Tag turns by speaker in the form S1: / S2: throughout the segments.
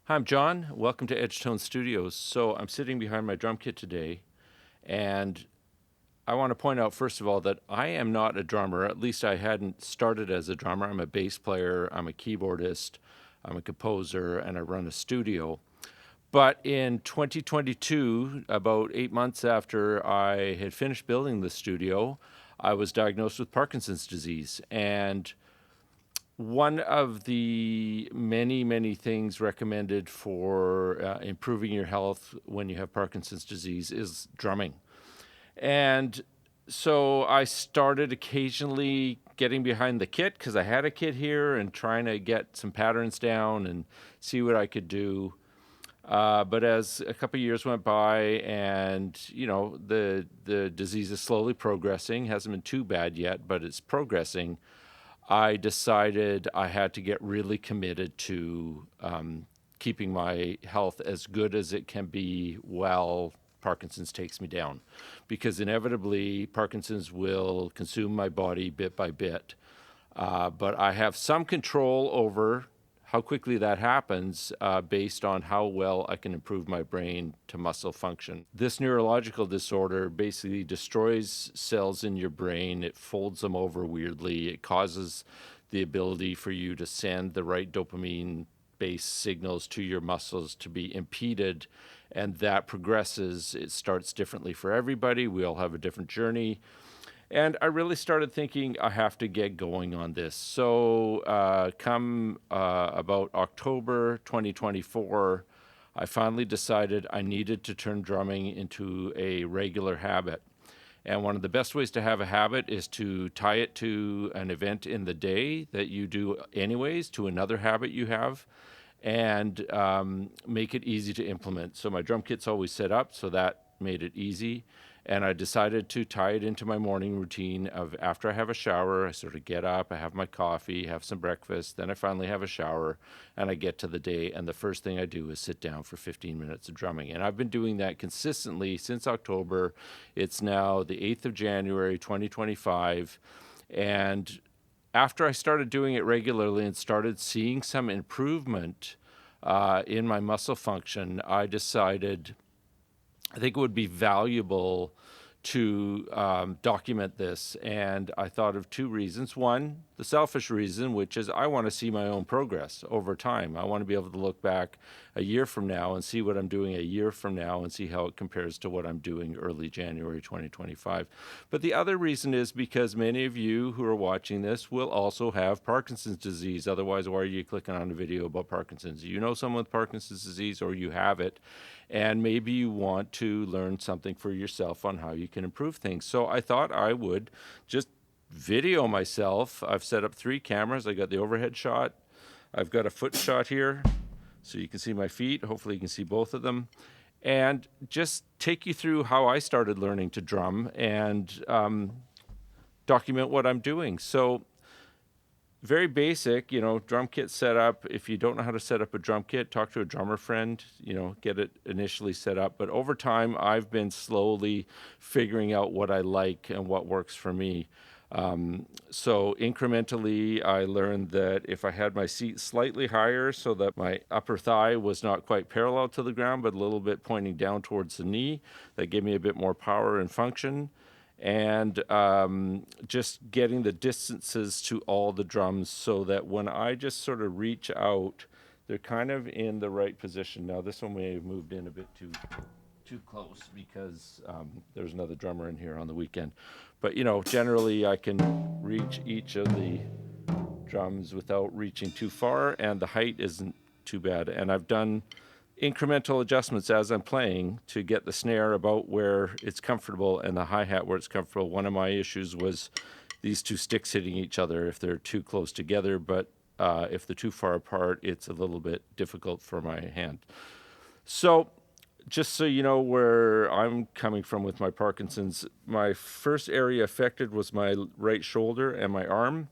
S1: Hi, I'm John. Welcome to Edgetone Studios. So I'm sitting behind my drum kit today, and I want to point out, first of all, that I am not a drummer. At least I hadn't started as a drummer. I'm a bass player, I'm a keyboardist, I'm a composer, and I run a studio. But in 2022, about 8 months after I had finished building the studio, I was diagnosed with Parkinson's disease. And one of the many, many things recommended for improving your health when you have Parkinson's disease is drumming. And so I started occasionally getting behind the kit because I had a kit here and trying to get some patterns down and see what I could do. But as a couple of years went by, and the disease is slowly progressing, hasn't been too bad yet, but it's progressing. I decided I had to get really committed to keeping my health as good as it can be while Parkinson's takes me down. Because inevitably, Parkinson's will consume my body bit by bit. But I have some control over how quickly that happens based on how well I can improve my brain to muscle function. This neurological disorder basically destroys cells in your brain. It folds them over weirdly. It causes the ability for you to send the right dopamine based signals to your muscles to be impeded, and that progresses. It starts differently for everybody. We all have a different journey. And I really started thinking I have to get going on this. So, come about October 2024, I finally decided I needed to turn drumming into a regular habit. And one of the best ways to have a habit is to tie it to an event in the day that you do, anyways, to another habit you have, and make it easy to implement. So, my drum kit's always set up, so that made it easy. And I decided to tie it into my morning routine of after I have a shower, I sort of get up, I have my coffee, have some breakfast, then I finally have a shower, and I get to the day. And the first thing I do is sit down for 15 minutes of drumming. And I've been doing that consistently since October. It's now the 8th of January, 2025. And after I started doing it regularly and started seeing some improvement in my muscle function, I decided I think it would be valuable to document this. And I thought of two reasons. One, the selfish reason, which is I want to see my own progress over time. I want to be able to look back a year from now and see what I'm doing a year from now and see how it compares to what I'm doing early January 2025. But the other reason is because many of you who are watching this will also have Parkinson's disease. Otherwise, why are you clicking on a video about Parkinson's? You know someone with Parkinson's disease, or you have it, and maybe you want to learn something for yourself on how you can improve things. So I thought I would just video myself. I've set up 3 cameras. I got the overhead shot. I've got a foot shot here, so you can see my feet. Hopefully you can see both of them. And just take you through how I started learning to drum and document what I'm doing. So very basic, drum kit setup. If you don't know how to set up a drum kit, talk to a drummer friend, get it initially set up. But over time, I've been slowly figuring out what I like and what works for me. So incrementally, I learned that if I had my seat slightly higher so that my upper thigh was not quite parallel to the ground, but a little bit pointing down towards the knee, that gave me a bit more power and function. And just getting the distances to all the drums so that when I just sort of reach out, they're kind of in the right position. Now, this one may have moved in a bit too close because there's another drummer in here on the weekend. But, generally I can reach each of the drums without reaching too far, and the height isn't too bad. And I've done incremental adjustments as I'm playing to get the snare about where it's comfortable and the hi-hat where it's comfortable. One of my issues was these two sticks hitting each other if they're too close together, but if they're too far apart, it's a little bit difficult for my hand. So just so you know where I'm coming from with my Parkinson's, my first area affected was my right shoulder and my arm.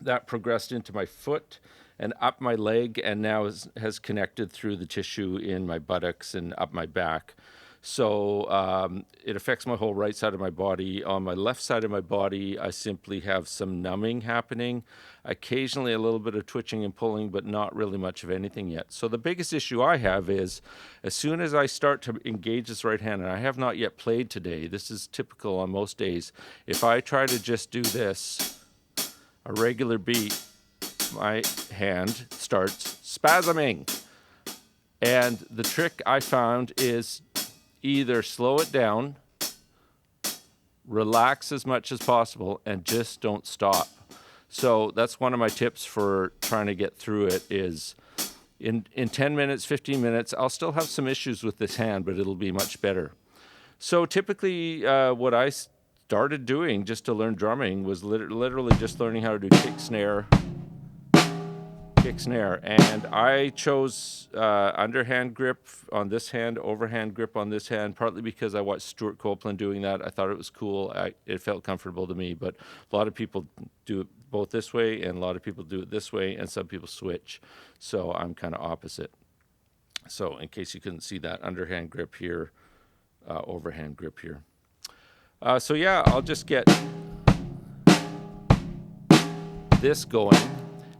S1: That progressed into my foot and up my leg, and now has connected through the tissue in my buttocks and up my back. So it affects my whole right side of my body. On my left side of my body, I simply have some numbing happening, occasionally a little bit of twitching and pulling, but not really much of anything yet. So the biggest issue I have is as soon as I start to engage this right hand, and I have not yet played today, this is typical on most days, if I try to just do this, a regular beat, my hand starts spasming. And the trick I found is either slow it down, relax as much as possible, and just don't stop. So that's one of my tips for trying to get through it is in 10 minutes, 15 minutes, I'll still have some issues with this hand, but it'll be much better. So typically what I started doing just to learn drumming was literally just learning how to do kick, snare, and I chose underhand grip on this hand, overhand grip on this hand, partly because I watched Stuart Copeland doing that. I thought it was cool. It felt comfortable to me, but a lot of people do it both this way, and a lot of people do it this way, and some people switch. So I'm kind of opposite. So in case you couldn't see that, underhand grip here, overhand grip here. So yeah, I'll just get this going.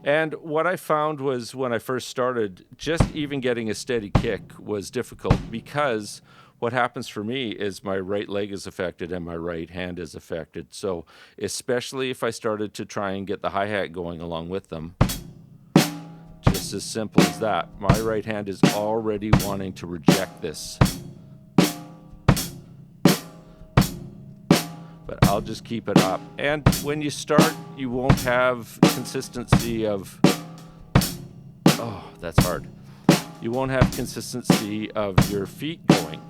S1: And what I found was when I first started, just even getting a steady kick was difficult because what happens for me is my right leg is affected and my right hand is affected. So especially if I started to try and get the hi-hat going along with them, just as simple as that, my right hand is already wanting to reject this. But I'll just keep it up. And when you start, you won't have consistency of, oh, that's hard. You won't have consistency of your feet going.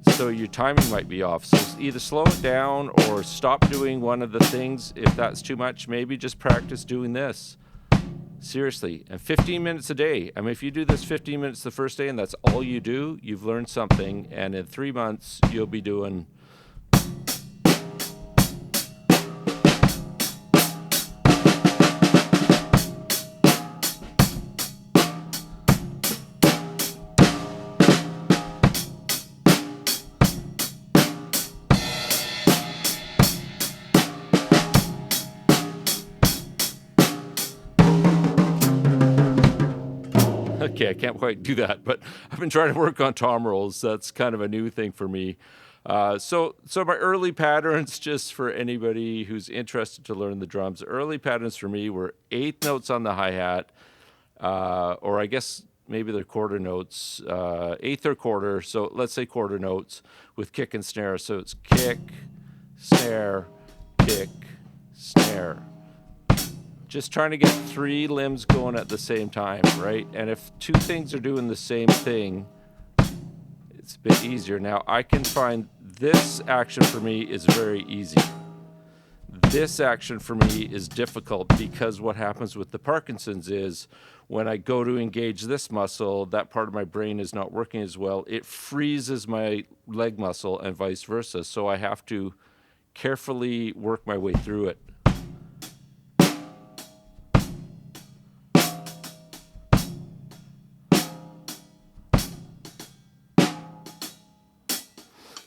S1: So your timing might be off. So either slow it down or stop doing one of the things. If that's too much, maybe just practice doing this. Seriously, and 15 minutes a day. I mean, if you do this 15 minutes the first day and that's all you do, you've learned something. And in 3 months, you'll be doing okay, I can't quite do that, but I've been trying to work on tom rolls. That's kind of a new thing for me. So my early patterns, just for anybody who's interested to learn the drums, early patterns for me were eighth notes on the hi-hat, or I guess maybe they're quarter notes, eighth or quarter. So let's say quarter notes with kick and snare. So it's kick, snare, kick, snare. Just trying to get 3 limbs going at the same time, right? And if 2 things are doing the same thing, it's a bit easier. Now, I can find this action for me is very easy. This action for me is difficult because what happens with the Parkinson's is when I go to engage this muscle, that part of my brain is not working as well. It freezes my leg muscle and vice versa. So I have to carefully work my way through it.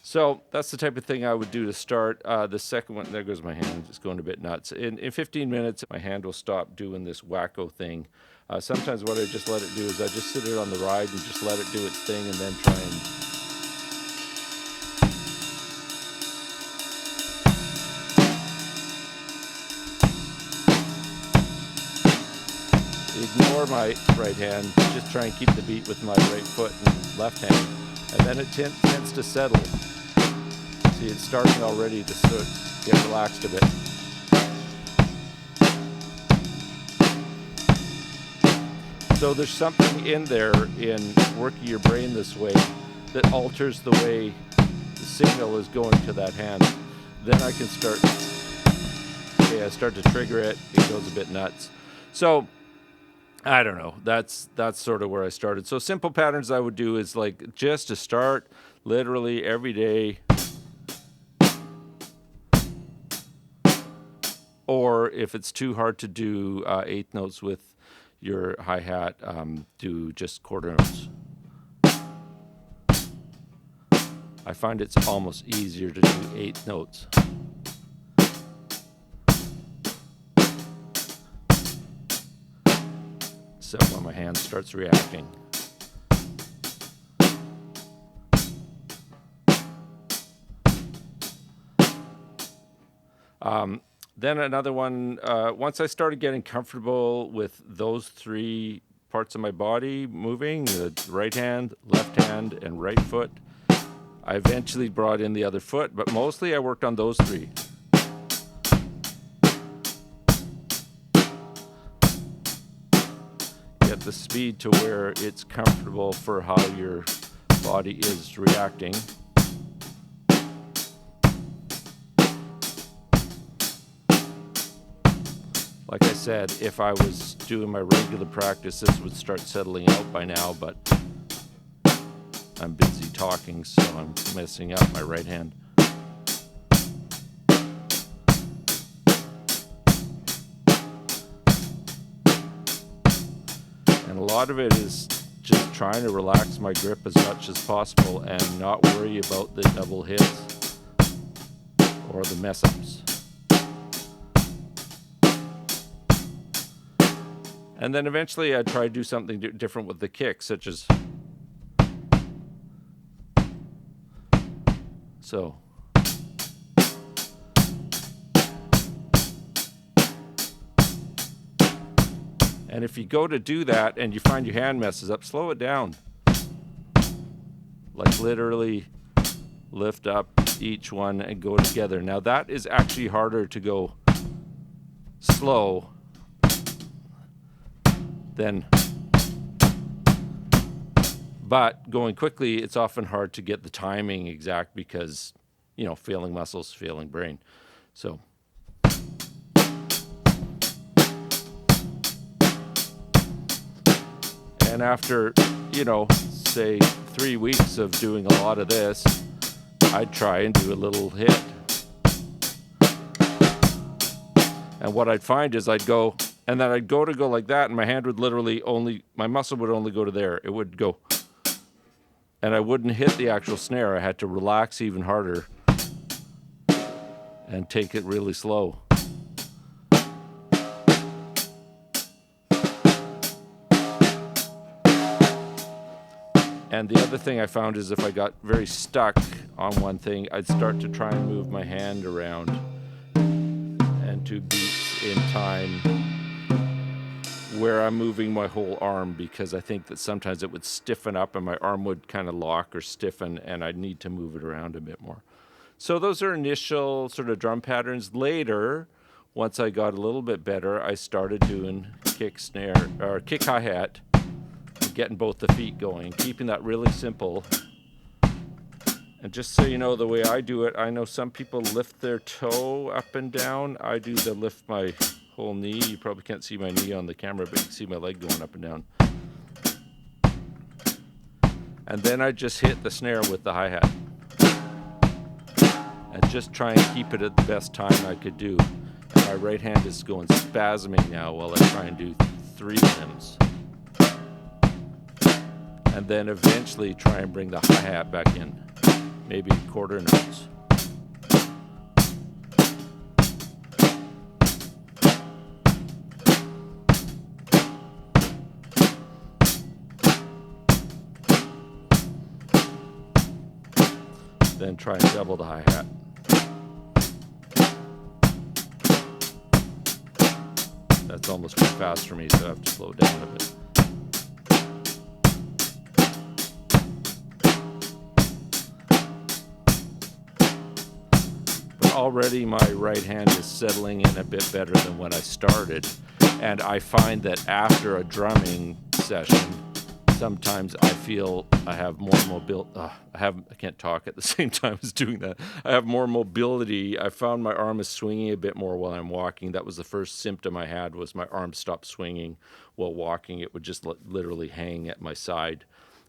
S1: So that's the type of thing I would do to start. The second one, there goes my hand, it's going a bit nuts. In 15 minutes, my hand will stop doing this wacko thing. Sometimes what I just let it do is I just sit it on the ride and just let it do its thing and then try and ignore my right hand, just try and keep the beat with my right foot and left hand. And then it tends to settle. See, it's starting already to sort of get relaxed a bit. So there's something in there in working your brain this way that alters the way the signal is going to that hand. Then I can start to trigger it. It goes a bit nuts. So I don't know. That's sort of where I started. So simple patterns I would do is like just to start literally every day. Or if it's too hard to do eighth notes with your hi-hat, do just quarter notes. I find it's almost easier to do 8th notes. Except when my hand starts reacting. Then another one, once I started getting comfortable with those 3 parts of my body moving, the right hand, left hand, and right foot, I eventually brought in the other foot, but mostly I worked on those 3. Get the speed to where it's comfortable for how your body is reacting. Like I said, if I was doing my regular practice, this would start settling out by now, but I'm busy talking, so I'm messing up my right hand. And a lot of it is just trying to relax my grip as much as possible and not worry about the double hits or the mess-ups. And then eventually I try to do something different with the kick, such as so. And if you go to do that and you find your hand messes up, slow it down. Like literally lift up each one and go together. Now that is actually harder to go slow than, but going quickly, it's often hard to get the timing exact because, you know, failing muscles, failing brain. So and after, you know, say 3 weeks of doing a lot of this, I'd try and do a little hit. And what I'd find is I'd go, and then I'd go like that, and my hand would literally only, my muscle would only go to there. It would go, and I wouldn't hit the actual snare. I had to relax even harder and take it really slow. And the other thing I found is if I got very stuck on one thing, I'd start to try and move my hand around and to beats in time where I'm moving my whole arm, because I think that sometimes it would stiffen up and my arm would kind of lock or stiffen and I'd need to move it around a bit more. So those are initial sort of drum patterns. Later, once I got a little bit better, I started doing kick snare or kick hi-hat, getting both the feet going, keeping that really simple. And just so you know the way I do it, I know some people lift their toe up and down. I do the lift my whole knee. You probably can't see my knee on the camera, but you can see my leg going up and down. And then I just hit the snare with the hi-hat. And just try and keep it at the best time I could do. And my right hand is going spasming now while I try and do 3 limbs. And then eventually try and bring the hi-hat back in, maybe quarter notes. Then try and double the hi-hat. That's almost too fast for me, so I have to slow it down a bit. Already my right hand is settling in a bit better than when I started, and I find that after a drumming session, sometimes I feel I have more mobility. I can't talk at the same time as doing that. I have more mobility. I found my arm is swinging a bit more while I'm walking. That was the first symptom I had, was my arm stopped swinging while walking. It would just literally hang at my side,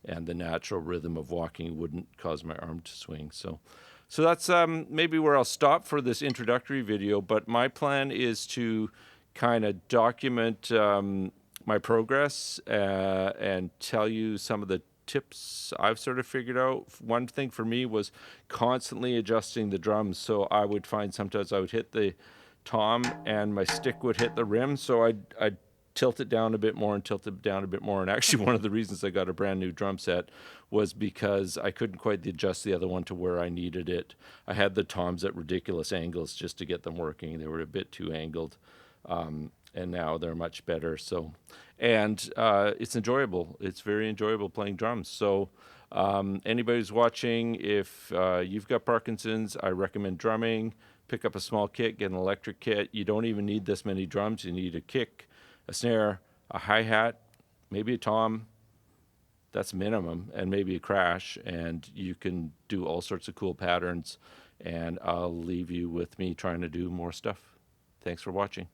S1: and the natural rhythm of walking wouldn't cause my arm to swing. So that's maybe where I'll stop for this introductory video, but my plan is to kind of document my progress and tell you some of the tips I've sort of figured out. One thing for me was constantly adjusting the drums. So I would find sometimes I would hit the tom and my stick would hit the rim. So I'd tilt it down a bit more and tilt it down a bit more. And actually, one of the reasons I got a brand new drum set was because I couldn't quite adjust the other one to where I needed it. I had the toms at ridiculous angles just to get them working. They were a bit too angled. And now they're much better. So, and it's enjoyable. It's very enjoyable playing drums. So, anybody who's watching, if you've got Parkinson's, I recommend drumming. Pick up a small kit, get an electric kit. You don't even need this many drums. You need a kick, a snare, a hi-hat, maybe a tom. That's minimum, and maybe a crash, and you can do all sorts of cool patterns. And I'll leave you with me trying to do more stuff. Thanks for watching.